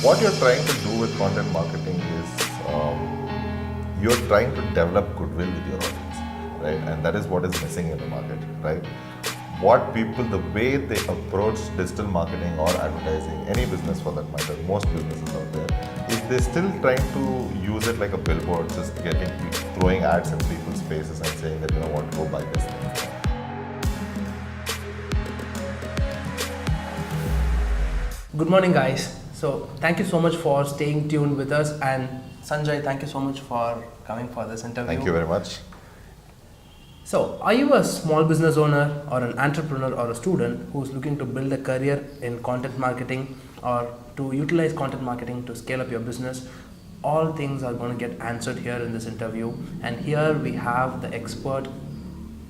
What you're trying to do with content marketing is you're trying to develop goodwill with your audience, right? And that is what is missing in the market, right? What people, the way they approach digital marketing or advertising, any business for that matter, most businesses out there, is they're still trying to use it like a billboard, just throwing ads in people's faces and saying that, you know what, go buy this thing. Good morning, guys. So thank you so much for staying tuned with us, and Sanjay, thank you so much for coming for this interview. Thank you very much. So, are you a small business owner or an entrepreneur or a student who's looking to build a career in content marketing or to utilize content marketing to scale up your business? All things are going to get answered here in this interview, and here we have the expert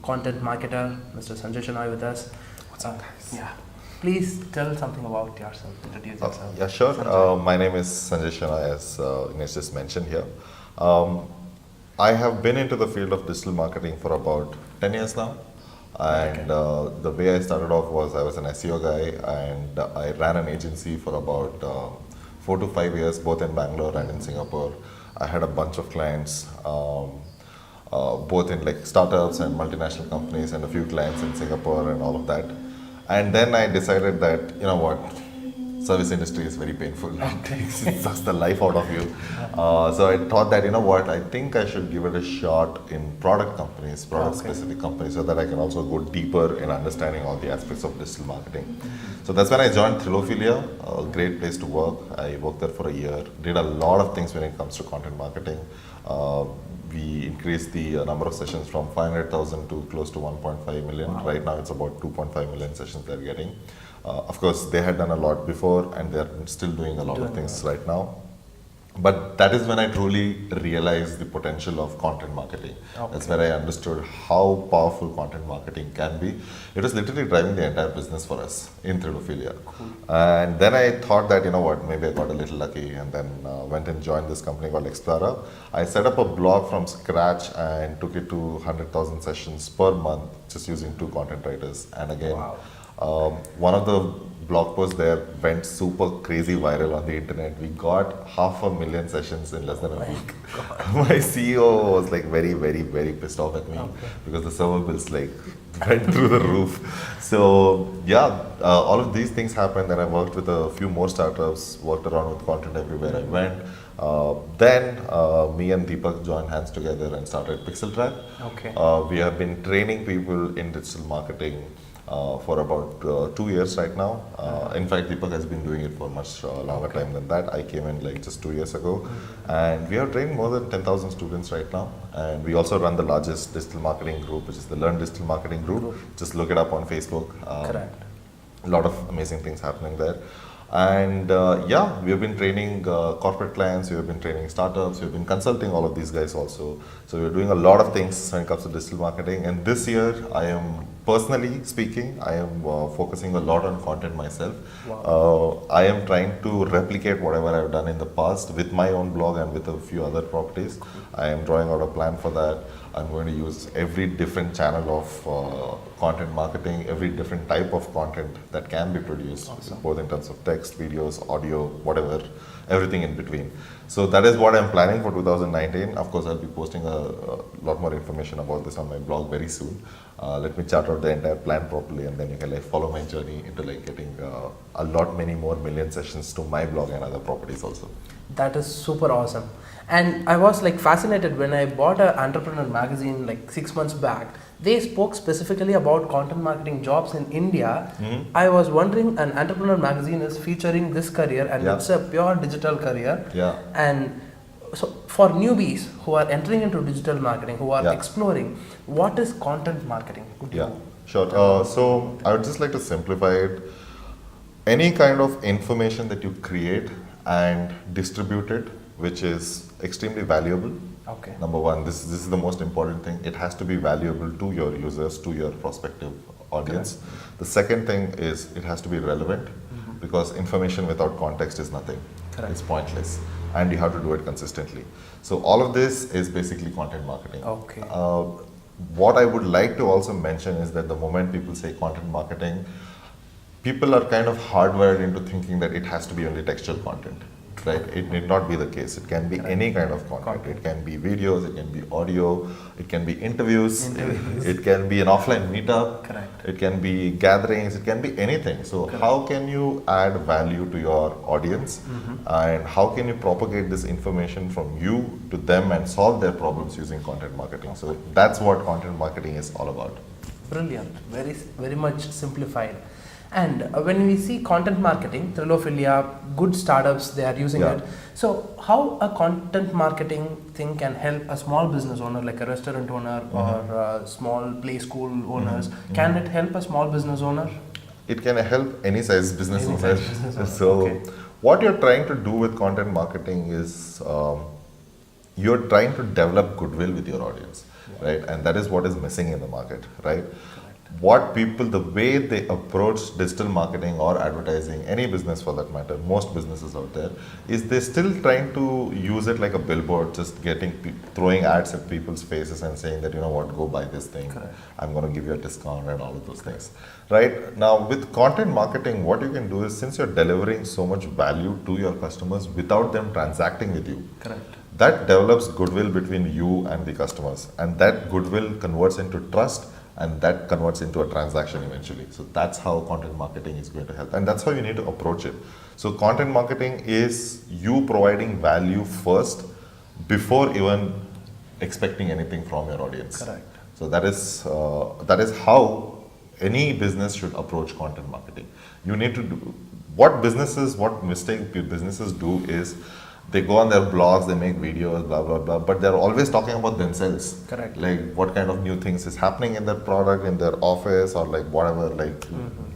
content marketer, Mr. Sanjay Shenoy, with us. What's up, guys? Yeah. Please tell something about yourself, introduce yourself. Yeah, sure. My name is Sanjay Shenoy, as Ines just mentioned here. I have been into the field of digital marketing for about 10 years now. And the way I started off was I was an SEO guy, and I ran an agency for about 4 to 5 years, both in Bangalore and in Singapore. I had a bunch of clients, both in like startups and multinational companies, and a few clients in Singapore and all of that. And then I decided that, you know what, service industry is very painful. It sucks the life out of you. So I thought that, you know what, I think I should give it a shot in product companies, product-specific companies, so that I can also go deeper in understanding all the aspects of digital marketing. So that's when I joined Thrilophilia, a great place to work. I worked there for a year, did a lot of things when it comes to content marketing. We increased the number of sessions from 500,000 to close to 1.5 million. Wow. Right now it's about 2.5 million sessions they're getting. Of course, they had done a lot before, and they're still doing a lot of things right now. But that is when I truly realized the potential of content marketing. Okay. That's where I understood how powerful content marketing can be. It was literally driving the entire business for us in Thrilophilia. Cool. And then I thought that, you know what, maybe I got a little lucky, and then went and joined this company called Explorer. I set up a blog from scratch and took it to 100,000 sessions per month, just using 2 content writers. And again, one of the blog posts there went super crazy viral on the internet. We got 500,000 sessions in less than a week. My CEO was like very, very, very pissed off at me because the server bills like went through the roof. So yeah, all of these things happened. Then I worked with a few more startups, worked around with content everywhere I went. Then me and Deepak joined hands together and started Pixel Track. Okay. We have been training people in digital marketing for about 2 years right now. In fact, Deepak has been doing it for much longer time than that. I came in like just 2 years ago, and we have trained more than 10,000 students right now. And we also run the largest digital marketing group, which is the Learn Digital Marketing Group. Just look it up on Facebook. Correct. A lot of amazing things happening there. And yeah, we have been training corporate clients, we have been training startups, we have been consulting all of these guys also. So we're doing a lot of things when it comes to digital marketing. And this year, I am personally speaking, I am focusing a lot on content myself. Wow. I am trying to replicate whatever I've done in the past with my own blog and with a few other properties. Cool. I am drawing out a plan for that. I'm going to use every different channel of content marketing, every different type of content that can be produced, both in terms of text, videos, audio, whatever, everything in between. So that is what I'm planning for 2019. Of course, I'll be posting a lot more information about this on my blog very soon. Let me chart out the entire plan properly, and then you can like follow my journey into like getting a lot many more million sessions to my blog and other properties also. That is super awesome. And I was like fascinated when I bought an entrepreneur magazine like 6 months back. They spoke specifically about content marketing jobs in India. I was wondering, an entrepreneur magazine is featuring this career, and it's a pure digital career. Yeah. And so for newbies who are entering into digital marketing, who are exploring, what is content marketing? Sure. So I would just like to simplify it. Any kind of information that you create and distribute it, which is extremely valuable. Okay. Number one, this is the most important thing. It has to be valuable to your users, to your prospective audience. Correct. The second thing is it has to be relevant, because information without context is nothing. Correct. It's pointless, and you have to do it consistently. So all of this is basically content marketing. Okay. What I would like to also mention is that the moment people say content marketing, people are kind of hardwired into thinking that it has to be only textual content. right? It need not be the case. It can be any kind of content. It can be videos, it can be audio, it can be interviews, it can be an offline meetup, Correct. it can be gatherings, it can be anything. So how can you add value to your audience, and how can you propagate this information from you to them and solve their problems using content marketing? So that's what content marketing is all about. Brilliant. Very much simplified. And when we see content marketing, Trilophilia, good startups, they are using Yeah. it. So how a content marketing thing can help a small business owner, like a restaurant owner or small play school owners, can it help a small business owner? It can help any size business Any owner. size business owner, So, okay. what you're trying to do with content marketing is you're trying to develop goodwill with your audience, right? And that is what is missing in the market, right? What people, the way they approach digital marketing or advertising, any business for that matter, most businesses out there, is they're still trying to use it like a billboard, just throwing ads at people's faces and saying that, you know what, go buy this thing. Correct. I'm going to give you a discount and all of those things, right? Now, with content marketing, what you can do is, since you're delivering so much value to your customers without them transacting with you, Correct. that develops goodwill between you and the customers, and that goodwill converts into trust, and that converts into a transaction eventually. So that's how content marketing is going to help, and that's how you need to approach it. So content marketing is you providing value first before even expecting anything from your audience. Correct. So that is how any business should approach content marketing. You need to do what mistake businesses do is they go on their blogs, they make videos, blah blah blah, but they're always talking about themselves. Correct. Like what kind of new things is happening in their product, in their office, or like whatever, like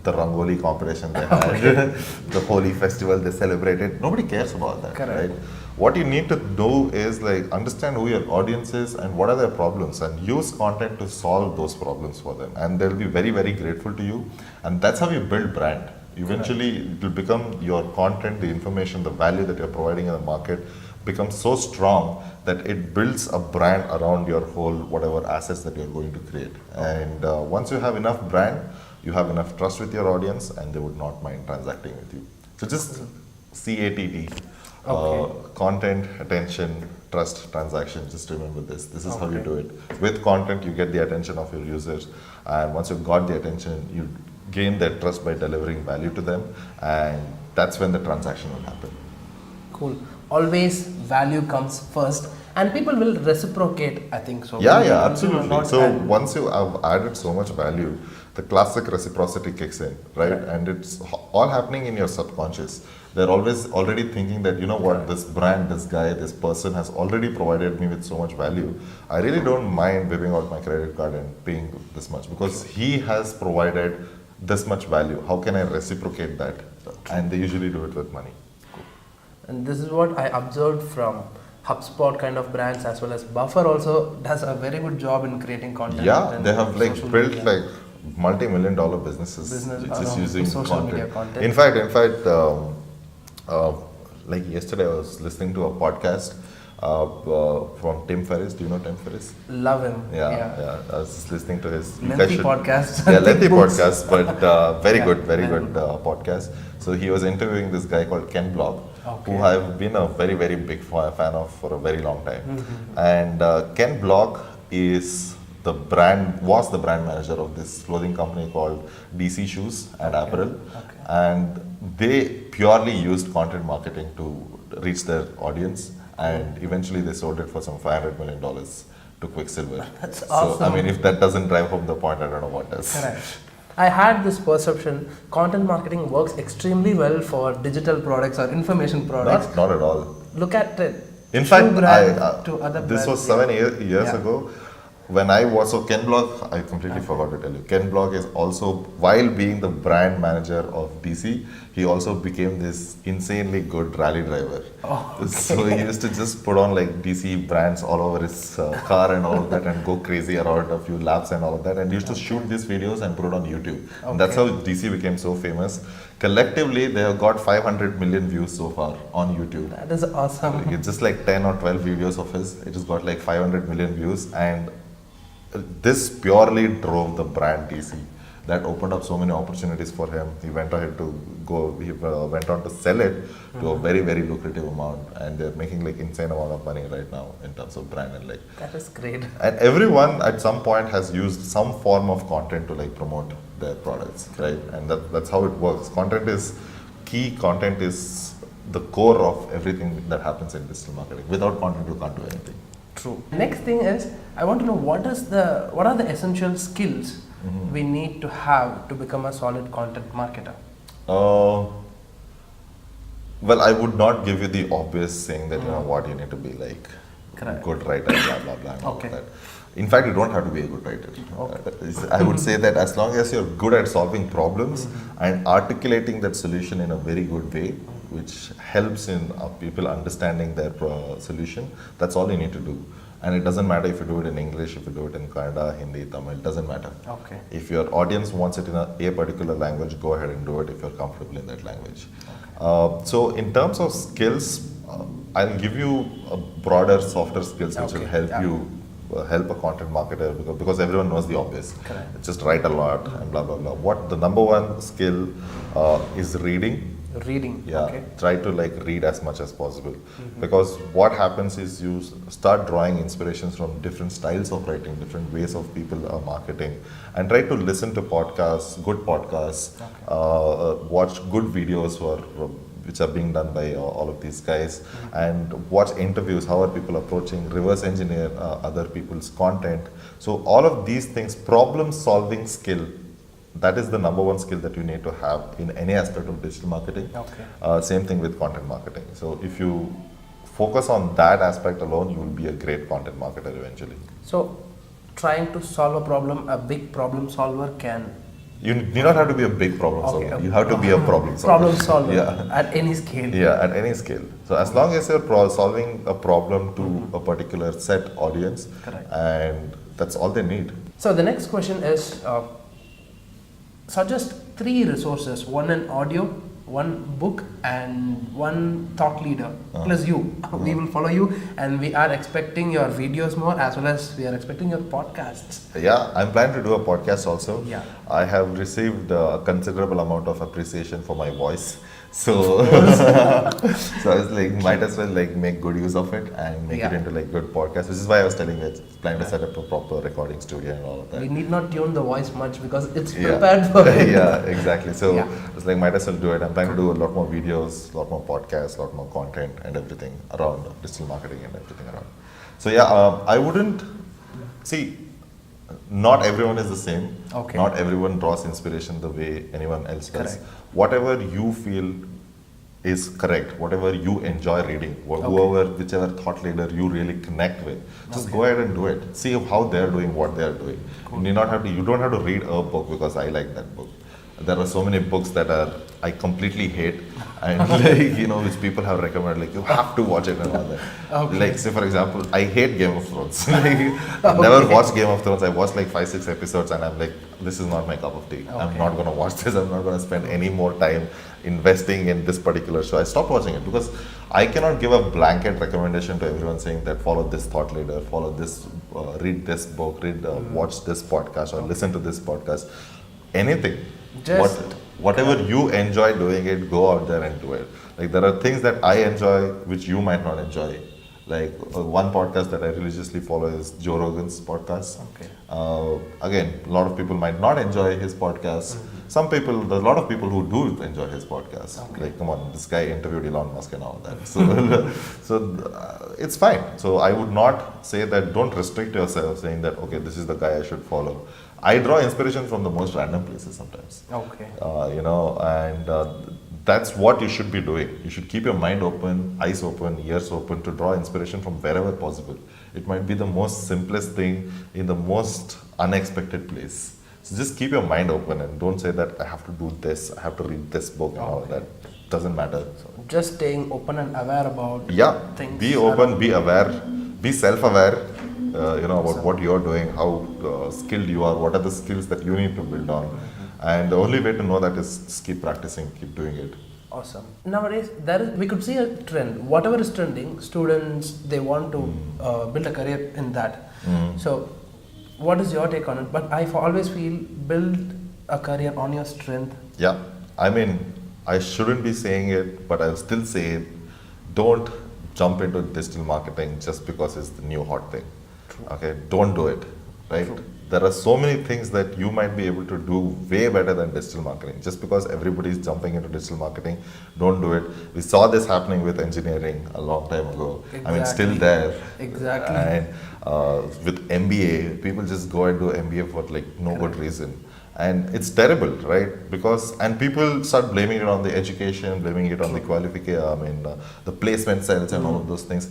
the Rangoli competition they had, the Holi festival they celebrated. Nobody cares about that, Correct. right? What you need to do is like understand who your audience is and what are their problems, and use content to solve those problems for them, and they'll be very very grateful to you, and that's how you build brand. Eventually, it will become your content, the information, the value that you're providing in the market becomes so strong that it builds a brand around your whole whatever assets that you're going to create. And once you have enough brand, you have enough trust with your audience, and they would not mind transacting with you. So just CATT, content, attention, trust, transaction. Just remember this. This is how you do it. With content, you get the attention of your users, and once you've got the attention, you gain their trust by delivering value to them, and that's when the transaction will happen. Cool. Always value comes first, and people will reciprocate, I think so. Yeah, When yeah, you consume absolutely. not So and- once you have added so much value, the classic reciprocity kicks in, right? And it's all happening in your subconscious. They're always already thinking that, you know what, this brand, this guy, this person has already provided me with so much value. I really don't mind whipping out my credit card and paying this much because he has provided this much value. How can I reciprocate that? And they usually do it with money. And this is what I observed from HubSpot kind of brands, as well as Buffer also does a very good job in creating content. Yeah, and they have like social built media. like multi-million-dollar businesses just around using social content. media content. In fact, like yesterday, I was listening to a podcast from Tim Ferriss. Do you know Tim Ferriss? Love him. Yeah. I was just listening to his you guys Lengthy should- podcast. Yeah, lengthy Books. podcast, but very Yeah, good, very very good podcast. So he was interviewing this guy called Ken Block, Okay. who I've been a very, very big fan of for a very long time. And Ken Block was the brand manager of this clothing company called DC Shoes and Apparel. Okay. And they purely used content marketing to reach their audience, and eventually they sold it for some $500 million to Quicksilver. That's So, awesome. I mean, if that doesn't drive home the point, I don't know what does. Correct. I had this perception content marketing works extremely well for digital products or information products. Not at all. Look at it. In True fact, brand to other this brands, was yeah. 7 years Yeah. ago. When I was, so Ken Block, I completely forgot to tell you. Ken Block is also, while being the brand manager of DC, he also became this insanely good rally driver. Oh, okay. So he used to just put on like DC brands all over his car and all of that, and go crazy around a few laps and all of that. And he used to shoot these videos and put it on YouTube. And that's how DC became so famous. Collectively, they have got 500 million views so far on YouTube. That is awesome. It's just like 10 or 12 videos of his. It has got like 500 million views, and this purely drove the brand DC. That opened up so many opportunities for him. He went ahead to went on to sell it to a very, very lucrative amount, and they're making like insane amount of money right now in terms of brand and like. That is great. And everyone at some point has used some form of content to like promote their products, right? And that's how it works. Content is key. Content is the core of everything that happens in digital marketing. Without content, you can't do anything. True. Next thing is, I want to know what are the essential skills we need to have to become a solid content marketer? Well, I would not give you the obvious saying that you know what you need to be like Correct. good writer, blah blah blah, and all Okay. of that. In fact, you don't have to be a good writer. Okay. I would say that as long as you're good at solving problems and articulating that solution in a very good way, which helps in people understanding their solution, that's all you need to do. And it doesn't matter if you do it in English, if you do it in Kannada, Hindi, Tamil, it doesn't matter. Okay. If your audience wants it in a particular language, go ahead and do it if you're comfortable in that language. So in terms of skills, I'll give you a broader, softer skills which will Okay, help yeah. you help a content marketer because everyone knows the obvious. Correct. Just write a lot and blah blah blah. What the number one skill is reading. Reading. Yeah, Okay. try to like read as much as possible because what happens is you start drawing inspirations from different styles of writing, different ways of people marketing, and try to listen to podcasts, good podcasts, watch good videos which are being done by all of these guys, and watch interviews. How are people approaching? Reverse engineer other people's content. So all of these things, problem solving skill. That is the number one skill that you need to have in any aspect of digital marketing. Okay. Same thing with content marketing. So if you focus on that aspect alone, you will be a great content marketer eventually. So, trying to solve a problem, a big problem solver can. You need not have to be a big problem Okay, solver. You have to be a problem solver. Problem solver Yeah. at any scale. Yeah, at any scale. So as long as you're solving a problem to a particular set audience, Correct. and that's all they need. So the next question is, suggest 3 resources: one in audio, one book, and one thought leader. Plus you. We will follow you, and we are expecting your videos more, as well as we are expecting your podcasts. Yeah, I'm planning to do a podcast also. Yeah. I have received a considerable amount of appreciation for my voice. So, so I was like, might as well like make good use of it and make it Yeah. into like good podcast. Which is why I was telling you, it's planning to set up a proper recording studio and all of that. We need not tune the voice much because it's Yeah. prepared for it. Yeah, exactly. So Yeah. it's like might as well do it. I'm planning to do a lot more videos, a lot more podcasts, a lot more content and everything around digital marketing and everything around. So yeah, I wouldn't see. Not everyone is the same. Okay. Not everyone draws inspiration the way anyone else does. Correct. Whatever you feel is correct, whatever you enjoy reading, whichever thought leader you really connect with, just go ahead and do it. See how they're doing what they're doing. You don't have to read a book because I like that book. There are so many books that I completely hate and which people have recommended, like you have to watch it and all that. Okay. Like say for example, I hate Game of Thrones. I've never watched Game of Thrones. I watched like 5-6 episodes and I'm like, this is not my cup of tea. I'm Okay. not gonna watch this. I'm not gonna spend any more time investing in this particular show. I stopped watching it because I cannot give a blanket recommendation to everyone saying that follow this thought leader, follow this, read this book, watch this podcast or listen to this podcast. Anything. Just Whatever you enjoy doing it, go out there and do it. Like there are things that I enjoy which you might not enjoy. Like one podcast that I religiously follow is Joe Rogan's podcast. Okay. Again, a lot of people might not enjoy his podcast. There's a lot of people who do enjoy his podcast. Okay. Like, come on, this guy interviewed Elon Musk and all that. So it's fine. So I would not say that, don't restrict yourself saying that, okay, this is the guy I should follow. I draw inspiration from the most random places sometimes. Okay. That's what you should be doing. You should keep your mind open, eyes open, ears open to draw inspiration from wherever possible. It might be the most simplest thing in the most unexpected place. So just keep your mind open and don't say that I have to do this, I have to read this book and all that. Doesn't matter. Just staying open and aware about things. Be open, be aware, be self-aware. About what you're doing, how skilled you are, what are the skills that you need to build on. And the only way to know that is just keep practicing, keep doing it. Awesome. Nowadays, we could see a trend. Whatever is trending, students, they want to build a career in that. So, what is your take on it? But I always feel build a career on your strength. Yeah, I mean, I shouldn't be saying it, but I'll still say it. Don't jump into digital marketing just because it's the new hot thing. True. Okay, don't do it, right? True. There are so many things that you might be able to do way better than digital marketing. Just because everybody is jumping into digital marketing, don't do it. We saw this happening with engineering a long time ago. I mean, still Exactly. there. Exactly. And with MBA, people just go and do MBA for like no good Correct. reason. And it's terrible, right? Because, and people start blaming it on the education, blaming it on the qualification, the placement cells and all of those things.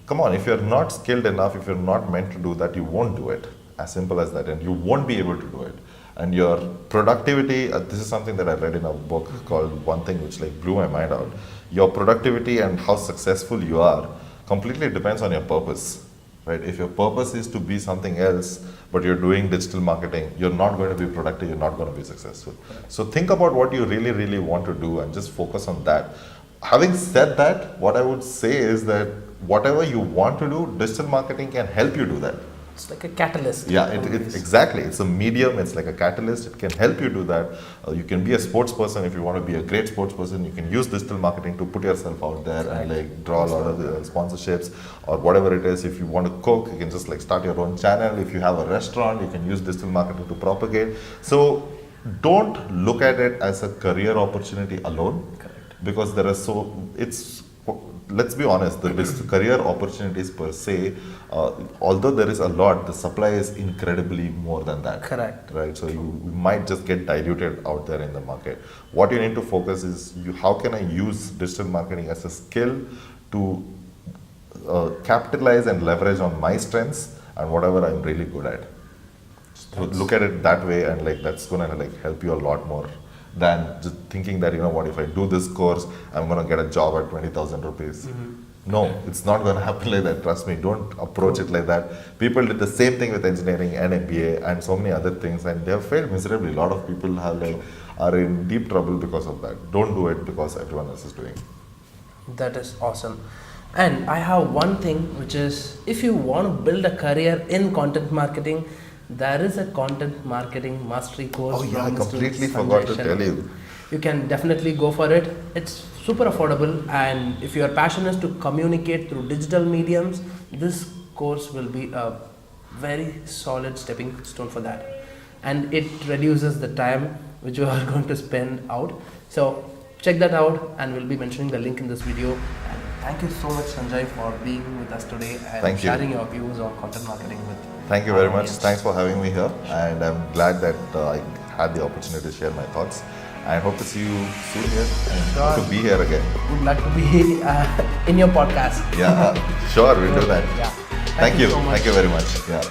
Come on, if you're not skilled enough, if you're not meant to do that, you won't do it. As simple as that. And you won't be able to do it. And your productivity, this is something that I read in a book called One Thing, which like blew my mind out. Your productivity and how successful you are completely depends on your purpose. Right? If your purpose is to be something else, but you're doing digital marketing, you're not going to be productive, you're not going to be successful. So think about what you really, really want to do and just focus on that. Having said that, what I would say is that whatever you want to do, digital marketing can help you do that. It's like a catalyst. Yeah, exactly. It's a medium. It's like a catalyst. It can help you do that. You can be a sports person if you want to be a great sports person. You can use digital marketing to put yourself out there and like draw a lot of sponsorships or whatever it is. If you want to cook, you can just like start your own channel. If you have a restaurant, you can use digital marketing to propagate. So don't look at it as a career opportunity alone, because there are let's be honest, the career opportunities per se, although there is a lot, the supply is incredibly more than that. Correct. Right? So you might just get diluted out there in the market. What you need to focus is how can I use digital marketing as a skill to capitalize and leverage on my strengths and whatever I'm really good at. So look at it that way, and like that's gonna like help you a lot more than just thinking that, you know what, if I do this course, I'm going to get a job at 20,000 rupees. No, it's not going to happen like that. Trust me, don't approach it like that. People did the same thing with engineering and MBA and so many other things, and they have failed miserably. A lot of people are in deep trouble because of that. Don't do it because everyone else is doing. That is awesome. And I have one thing, which is if you want to build a career in content marketing, there is a content marketing mastery course. Oh yeah, I from Mr. completely Sanjay forgot to Shenoy. tell you. You can definitely go for it. It's super affordable, and if your passion is to communicate through digital mediums, this course will be a very solid stepping stone for that. And it reduces the time which you are going to spend out. So check that out, and we'll be mentioning the link in this video. And thank you so much, Sanjay, for being with us today and Thank you. sharing your views on content marketing with Thank you our very much. audience. Thanks for having me here, and I'm glad that I had the opportunity to share my thoughts. I hope to see you soon here and Sure. to be here again. Would like to be in your podcast. Yeah, sure, we'll do that. Yeah. Thank you. so much. Thank you very much. Yeah.